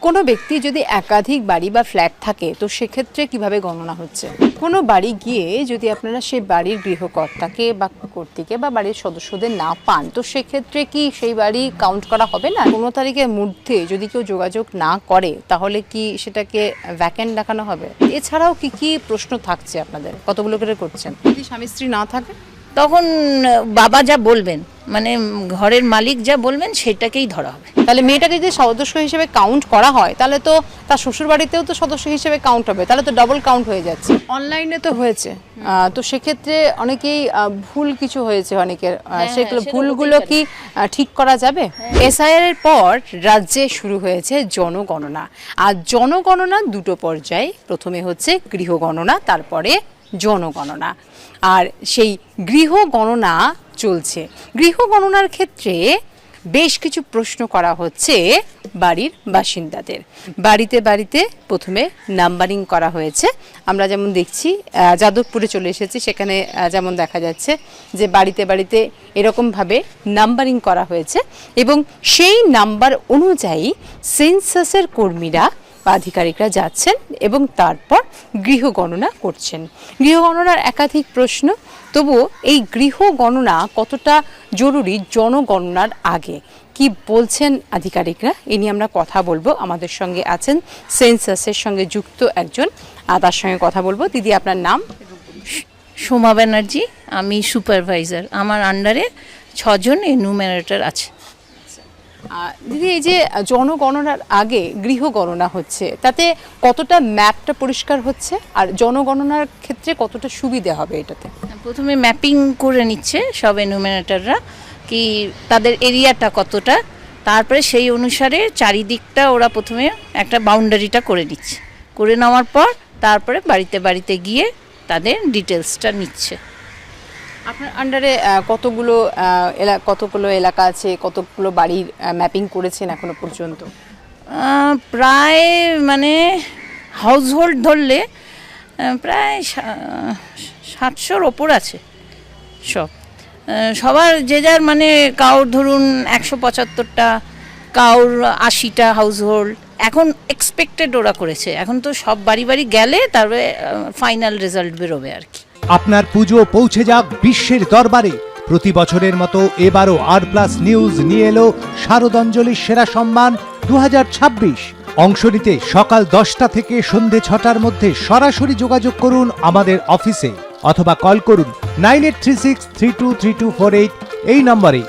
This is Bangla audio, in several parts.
কোনো ব্যক্তি যদি একাধিক বাড়ি বা ফ্ল্যাট থাকে তো সেক্ষেত্রে কিভাবে গণনা হচ্ছে? কোনো বাড়ি গিয়ে যদি আপনারা সেই বাড়ির গৃহকর্তাকে বা কর্ত্রীকে বা বাড়ির সদস্যদের না পান তো সেক্ষেত্রে কি সেই বাড়ি কাউন্ট করা হবে না? 15 তারিখের মধ্যে যদি কেউ যোগাযোগ না করে তাহলে কি সেটাকে ভ্যাকেন্ট দেখানো হবে? এছাড়াও কি কি প্রশ্ন থাকছে আপনাদের, কতগুলো করে করছেন? যদি স্বামী স্ত্রী না থাকে তখন বাবা যা বলবেন, মানে ঘরের মালিক যা বলবেন সেটাকেই ধরা হবে। তাহলে মেয়েটাকে যদি সদস্য হিসেবে কাউন্ট করা হয় তাহলে তো তার শ্বশুর বাড়িতেও তো সদস্য হিসেবে কাউন্ট হবে, তাহলে তো ডাবল কাউন্ট হয়ে যাচ্ছে। অনলাইনে তো হয়েছে, তো সেক্ষেত্রে অনেকেই ভুল কিছু হয়েছে অনেকের, সেগুলো ভুলগুলো কি ঠিক করা যাবে? এসআইআর এর পর রাজ্যে শুরু হয়েছে জনগণনা, আর জনগণনা দুটো পর্যায়ে, প্রথমে হচ্ছে গৃহগণনা, তারপরে জনগণনা। আর সেই গৃহগণনা চলছে। গৃহগণনার ক্ষেত্রে বেশ কিছু প্রশ্ন করা হচ্ছে বাড়ির বাসিন্দাদের। বাড়িতে বাড়িতে প্রথমে নাম্বারিং করা হয়েছে। আমরা যেমন দেখছি যাদবপুরে চলে এসেছি, সেখানে যেমন দেখা যাচ্ছে যে বাড়িতে বাড়িতে এরকমভাবে নাম্বারিং করা হয়েছে এবং সেই নাম্বার অনুযায়ী সেন্সাসের কর্মীরা বা আধিকারিকরা যাচ্ছেন এবং তারপর গৃহগণনা করছেন। গৃহগণনার একাধিক প্রশ্ন, তবুও এই গৃহগণনা কতটা জরুরি জনগণনার আগে, কি বলছেন আধিকারিকরা, এ নিয়ে আমরা কথা বলবো। আমাদের সঙ্গে আছেন সেন্সাসের সঙ্গে যুক্ত একজন, তার সঙ্গে কথা বলবো। দিদি, আপনার নাম? সোমা ব্যানার্জি, আমি সুপারভাইজার। আমার আন্ডারে 6 জন এনুমেরেটর আছে। দিদি, এই যে জনগণনার আগে গৃহগণনা হচ্ছে, তাতে কতটা ম্যাপটা পরিষ্কার হচ্ছে আর জনগণনার ক্ষেত্রে কতটা সুবিধা হবে এটাতে? প্রথমে ম্যাপিং করে নিচ্ছে সব এনুমেরেটররা, কি তাদের এরিয়াটা কতটা, তারপরে সেই অনুসারে চারিদিকটা ওরা প্রথমে একটা বাউন্ডারিটা করে নিচ্ছে। করে নেওয়ার পর তারপরে বাড়িতে বাড়িতে গিয়ে তাদের ডিটেলসটা নিচ্ছে। আপনার আন্ডারে কতগুলো এলাকা আছে, কতগুলো বাড়ির ম্যাপিং করেছেন এখনো পর্যন্ত? প্রায় মানে হাউসহোল্ড ধরলে প্রায় 700-র ওপর আছে। সবার যে যার, মানে কাউর ধরুন 175টা, কাউর 80টা হাউসহোল্ড এখন এক্সপেক্টেড ওরা করেছে। এখন তো সব বাড়ি বাড়ি গেলে তারপরে ফাইনাল রেজাল্ট বেরোবে আর কি। আপনার পুজো পৌঁছে যাক বিশ্বের দরবারে। প্রতি বছরের মতো এবারও আর+ নিউজ নিয়ে এলো শারদাঞ্জলির সেরা সম্মান 2026। অংশ নিতে সকাল 10টা থেকে সন্ধে 6টার মধ্যে সরাসরি যোগাযোগ করুন আমাদের অফিসে অথবা কল করুন 9836323248 এই নম্বরে।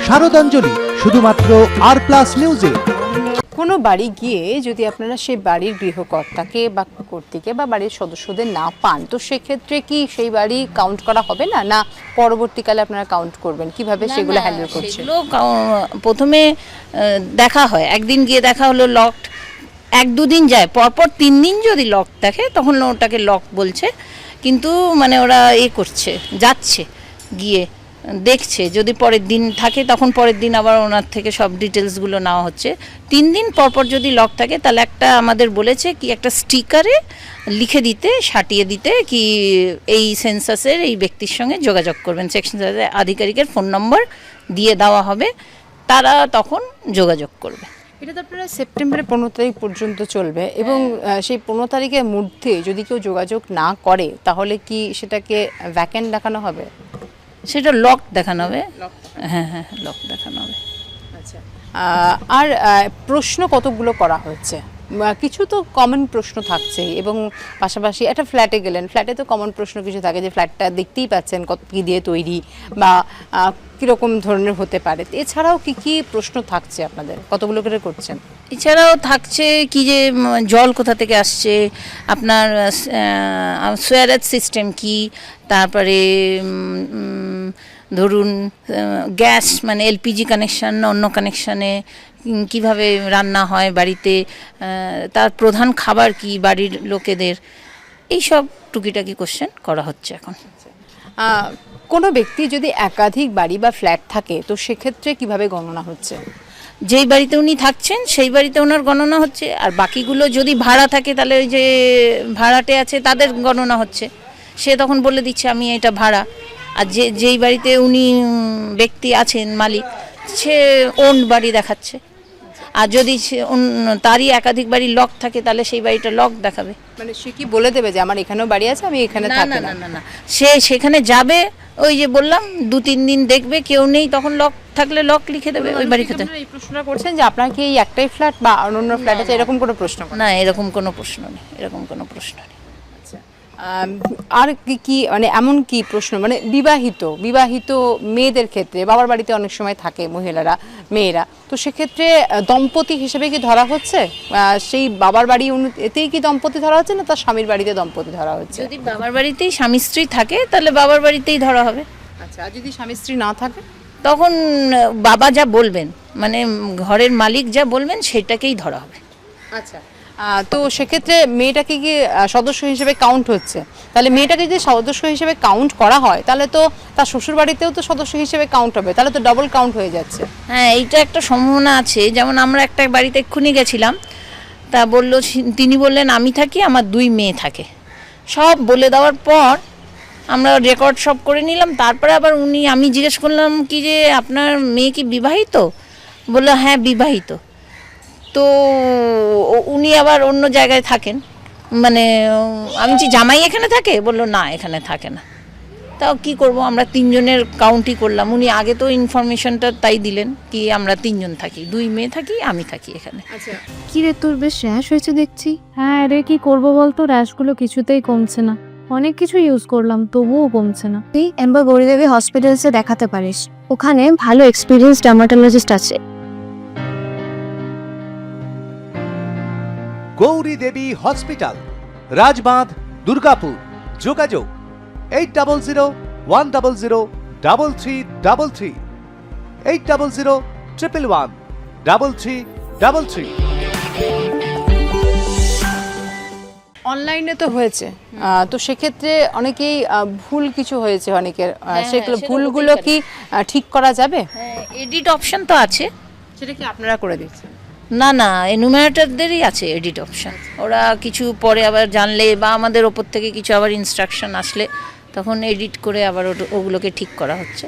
শারদাঞ্জলি শুধুমাত্র আর+ নিউজে। কোনো বাড়ি গিয়ে যদি আপনারা সেই বাড়ির গৃহকর্তাকে বা কর্ত্রীকে বা বাড়ির সদস্যদের না পান তো সেক্ষেত্রে কি সেই বাড়ি কাউন্ট করা হবে না, না পরবর্তীকালে আপনারা কাউন্ট করবেন? কিভাবে সেগুলো হ্যান্ডেল করছেন? প্রথমে দেখা হয়, একদিন গিয়ে দেখা হলো লকড, 1-2 দিন যায়, পরপর 3 দিন যদি লক দেখে তখন ওটাকে লক বলছে। কিন্তু মানে ওরা করছে, যাচ্ছে গিয়ে দেখছে, যদি পরের দিন থাকে তখন পরের দিন আবার ওনার থেকে সব ডিটেলসগুলো নেওয়া হচ্ছে। 3 দিন পরপর যদি লক থাকে তাহলে একটা আমাদের বলেছে কি একটা স্টিকারে লিখে দিতে, সাটিয়ে দিতে, কি এই সেন্সাসের এই ব্যক্তির সঙ্গে যোগাযোগ করবেন। সেকশন আধিকারিকের ফোন নম্বর দিয়ে দেওয়া হবে, তারা তখন যোগাযোগ করবে। এটা তো আপনারা সেপ্টেম্বরের 15 তারিখ পর্যন্ত চলবে এবং সেই 15 তারিখের মধ্যে যদি কেউ যোগাযোগ না করে তাহলে কি সেটাকে ভ্যাকেন্ট দেখানো হবে? সেটা লক দেখানো হবে। হ্যাঁ, লক দেখানো হবে। আচ্ছা, আর প্রশ্ন কতগুলো করা হচ্ছে? কিছু তো কমন প্রশ্ন থাকছে এবং পাশাপাশি একটা ফ্ল্যাটে গেলেন, ফ্ল্যাটে তো কমন প্রশ্ন কিছু থাকে, যে ফ্ল্যাটটা দেখতেই পাচ্ছেন কত কী দিয়ে তৈরি বা কীরকম ধরনের হতে পারে। এছাড়াও কি কি প্রশ্ন থাকছে আপনাদের, কতগুলো করে করছেন? এছাড়াও থাকছে কি যে জল কোথা থেকে আসছে, আপনার সোয়ারেজ সিস্টেম কি, তারপরে ধরুন গ্যাস মানে এলপিজি কানেকশান না অন্য কানেকশানে কিভাবে রান্না হয় বাড়িতে, তার প্রধান খাবার কি বাড়ির লোকেদের, এইসব টুকিটাকি কোশ্চেন করা হচ্ছে এখন। কোনো ব্যক্তি যদি একাধিক বাড়ি বা ফ্ল্যাট থাকে তো সেক্ষেত্রে কিভাবে গণনা হচ্ছে? যেই বাড়িতে উনি থাকছেন সেই বাড়িতে ওনার গণনা হচ্ছে, আর বাকিগুলো যদি ভাড়া থাকে তাহলে ওই যে ভাড়াটে আছে তাদের গণনা হচ্ছে। সে তখন বলে দিচ্ছে আমি এটা ভাড়া, আর যেই বাড়িতে উনি ব্যক্তি আছেন মালিক দেখাচ্ছে ওন বাড়ি দেখাচ্ছে, আর যদি তারই একাধিক বাড়ি লক থাকে তাহলে সেই বাড়িটা লক দেখাবে। মানে সে কি বলে দেবে যে আমার এখানেও বাড়ি আছে, আমি এখানে না থাকি না না? না না না, সে সেখানে যাবে, ওই যে বললাম 2-3 দিন দেখবে কেউ নেই, তখন লক থাকলে লক লিখে দেবে ওই বাড়িতে। এই প্রশ্নটা করছেন যে আপনার কি এই একটাই ফ্ল্যাট বা অন্য ফ্ল্যাট আছে, এরকম কোনো প্রশ্ন করেন? না, এরকম কোনো প্রশ্ন নেই, এরকম কোনো প্রশ্ন নেই। আর কি মানে এমন কি প্রশ্ন, মানে বিবাহিত মেয়েদের ক্ষেত্রে বাবার বাড়িতে অনেক সময় থাকে মেয়েরা, তো সেক্ষেত্রে দম্পতি হিসেবে কি ধরা হচ্ছে? সেই বাবার বাড়ি এতেই কি দম্পতি ধরা হচ্ছে, না তার স্বামীর বাড়িতে দম্পতি ধরা হচ্ছে? যদি বাবার বাড়িতেই স্বামী স্ত্রী থাকে তাহলে বাবার বাড়িতেই ধরা হবে। আচ্ছা, আর যদি স্বামী স্ত্রী না থাকে? তখন বাবা যা বলবেন, মানে ঘরের মালিক যা বলবেন সেটাকেই ধরা হবে। আচ্ছা, তো সেক্ষেত্রে মেয়েটাকে কি সদস্য হিসেবে কাউন্ট হচ্ছে? তাহলে মেয়েটাকে যদি সদস্য হিসেবে কাউন্ট করা হয় তাহলে তো তার শ্বশুর বাড়িতেও তো সদস্য হিসেবে কাউন্ট হবে, তাহলে তো ডবল কাউন্ট হয়ে যাচ্ছে। হ্যাঁ, এইটা একটা সম্ভাবনা আছে। যেমন আমরা একটা বাড়িতে এক্ষুনি গেছিলাম, তা তিনি বললেন আমি থাকি, আমার 2 মেয়ে থাকে। সব বলে দেওয়ার পর আমরা রেকর্ড সব করে নিলাম। তারপরে আবার আমি জিজ্ঞেস করলাম কি যে আপনার মেয়ে কি বিবাহিত? বললো হ্যাঁ বিবাহিত। তো উনি আবার অন্য জায়গায় থাকেন, মানে আমি যে জামাই এখানে থাকে, বললো না এখানে থাকে না। তাও কি করব, আমরা 3 জনের কাউন্টই করলাম। উনি আগে তো ইনফরমেশনটা তাই দিলেন কি আমরা 3 জন থাকি, 2 মেয়ে থাকি, আমি থাকি এখানে। আচ্ছা, কি রে, তোর বেশ র্যাশ হয়েছে দেখছি। হ্যাঁ রে, কি করব বলতো, র্যাশগুলো কিছুতেই কমছে না। অনেক কিছু ইউজ করলাম তবুও কমছে না। তুই এম্বার গৌরীদেবী হসপিটালসে দেখাতে পারিস, ওখানে ভালো এক্সপিরিয়েন্স ডার্মাটোলজিস্ট আছে। গৌরী দেবী হসপিটাল, রাজবাঁধ, দুর্গাপুর। যোগাযোগ 8001003333, 8001113333। অনলাইনে তো হয়েছে, তো সেক্ষেত্রে অনেকেই ভুল কিছু হয়েছে অনেকের, সেগুলো সেটা ভুলগুলো হতেই কি ঠিক করা যাবে? হ্যাঁ, এডিট অপশন তো আছে। সেটা কি আপনারা করে দিচ্ছেন? না না, এনুমারেটরদেরই আছে এডিট অপশন। ওরা কিছু পরে আবার জানলে বা আমাদের ওপর থেকে কিছু আবার ইনস্ট্রাকশন আসলে তখন এডিট করে আবার ওগুলোকে ঠিক করা হচ্ছে।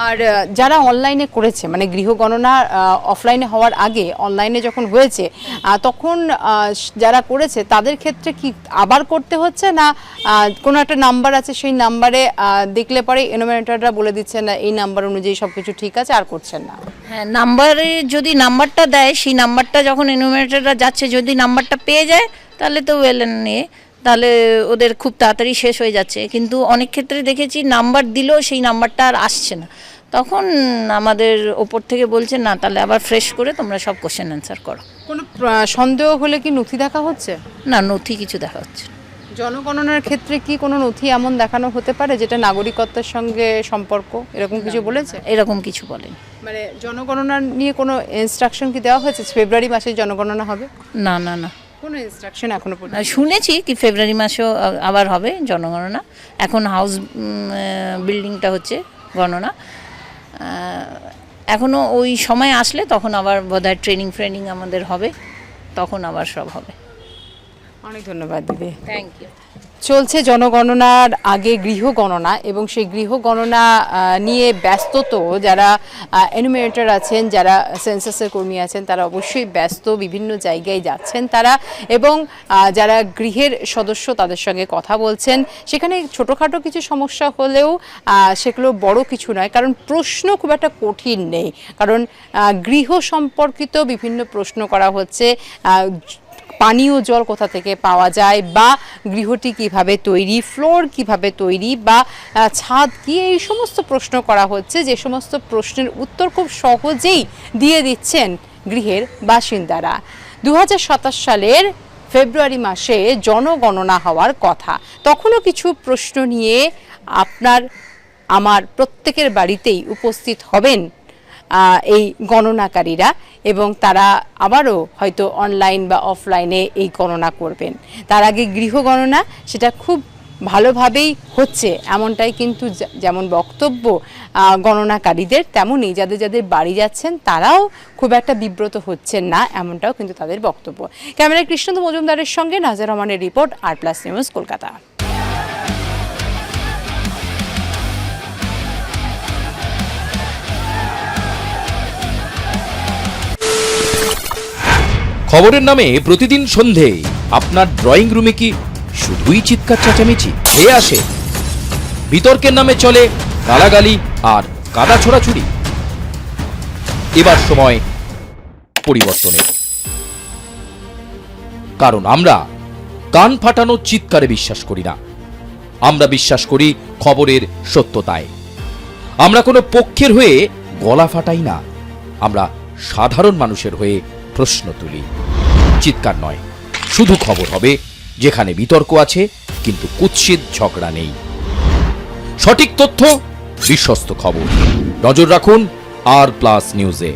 আর যারা অনলাইনে করেছে, মানে গৃহগণনা অফলাইনে হওয়ার আগে অনলাইনে যখন হয়েছে, তখন যারা করেছে তাদের ক্ষেত্রে কি আবার করতে হচ্ছে, না কোনো একটা নাম্বার আছে সেই নাম্বারে দেখলে পরে এনুমারেটররা বলে দিচ্ছে না এই নাম্বার অনুযায়ী সব কিছু ঠিক আছে, আর করছেন না? হ্যাঁ, নাম্বারে যদি নাম্বারটা দেয়, সেই নাম্বারটা যখন এনুমারেটররা যাচ্ছে যদি নাম্বারটা পেয়ে যায় তাহলে তো ওয়েল নিয়ে, তাহলে ওদের খুব তাড়াতাড়ি শেষ হয়ে যাচ্ছে। কিন্তু অনেক ক্ষেত্রে দেখেছি নাম্বার দিলেও সেই নাম্বারটা আর আসছে না, তখন আমাদের ওপর থেকে বলছে না তাহলে আবার ফ্রেশ করে তোমরা সব কোশ্চেন অ্যান্সার করো। কোনো সন্দেহ হলে কি নথি দেখা হচ্ছে? না, নথি কিছু দেখা হচ্ছে না। জনগণনার ক্ষেত্রে কি কোনো নথি এমন দেখানো হতে পারে যেটা নাগরিকত্বের সঙ্গে সম্পর্ক, এরকম কিছু বলেছে? এরকম কিছু বলেনি। মানে জনগণনা নিয়ে কোনো ইনস্ট্রাকশন কি দেওয়া হয়েছে? ফেব্রুয়ারি মাসে জনগণনা হবে? না না না, কোনো ইনস্ট্রাকশন এখনো পর্যন্ত? শুনেছি কি ফেব্রুয়ারি মাসেও আবার হবে জনগণনা। এখন হাউস বিল্ডিংটা হচ্ছে গণনা, এখনও ওই সময় আসলে তখন আবার বোধহয় ট্রেনিং আমাদের হবে, তখন আবার সব হবে। অনেক ধন্যবাদ দিদি। Thank you. চলছে জনগণনার আগে গৃহগণনা, এবং সেই গৃহগণনা নিয়ে ব্যস্ত তো যারা এনুমারেটর আছেন, যারা সেন্সাসের কর্মী আছেন, তারা অবশ্যই ব্যস্ত, বিভিন্ন জায়গায় যাচ্ছেন তারা, এবং যারা গৃহের সদস্য তাদের সঙ্গে কথা বলছেন। সেখানে ছোটোখাটো কিছু সমস্যা হলেও সেগুলো বড় কিছু নয়, কারণ প্রশ্ন খুব একটা কঠিন নেই, কারণ গৃহ সম্পর্কিত বিভিন্ন প্রশ্ন করা হচ্ছে। পানীয় জল কোথা থেকে পাওয়া যায়, বা গৃহটি কিভাবে তৈরি, ফ্লোর কিভাবে তৈরি, বা ছাদ কি, এই সমস্ত প্রশ্ন করা হচ্ছে, যে সমস্ত প্রশ্নের উত্তর খুব সহজেই দিয়ে দিচ্ছেন গৃহের বাসিন্দারা। 2027 সালের ফেব্রুয়ারি মাসে জনগণনা হওয়ার কথা, তখনও কিছু প্রশ্ন নিয়ে আপনার আমার প্রত্যেকের বাড়িতেই উপস্থিত হবেন এই গণনাকারীরা, এবং তারা আবারও হয়তো অনলাইন বা অফলাইনে এই গণনা করবেন। তার আগে গৃহ গণনা সেটা খুব ভালোভাবেই হচ্ছে, এমনটাই কিন্তু যেমন বক্তব্য গণনাকারীদের, তেমনই যাদের বাড়ি যাচ্ছেন তারাও খুব একটা বিব্রত হচ্ছেন না, এমনটাও কিন্তু তাদের বক্তব্য। ক্যামেরায় কৃষ্ণেন্দু মজুমদারের সঙ্গে নাজের রহমানের রিপোর্ট, আর+ নিউজ, কলকাতা। খবরের নামে প্রতিদিন সন্ধে আপনার ড্রয়িং রুমে কি শুধুই চিৎকার চেঁচামেচি খেয়ে আসে? বিতর্কের নামে চলে গালাগালি আর কাদা ছোড়াছুড়ি। এবার সময় পরিবর্তনের, কারণ আমরা কান ফাটানো চিৎকারে বিশ্বাস করি না। আমরা বিশ্বাস করি খবরের সত্যতায়। আমরা কোনো পক্ষের হয়ে গলা ফাটাই না, আমরা সাধারণ মানুষের হয়ে প্রশ্ন তুলি। চিৎকার নয়, শুধু খবর হবে যেখানে বিতর্ক আছে কিন্তু কুৎসিত ঝগড়া নেই। সঠিক তথ্য, বিশ্বস্ত খবর। নজর রাখুন আর প্লাস নিউজে।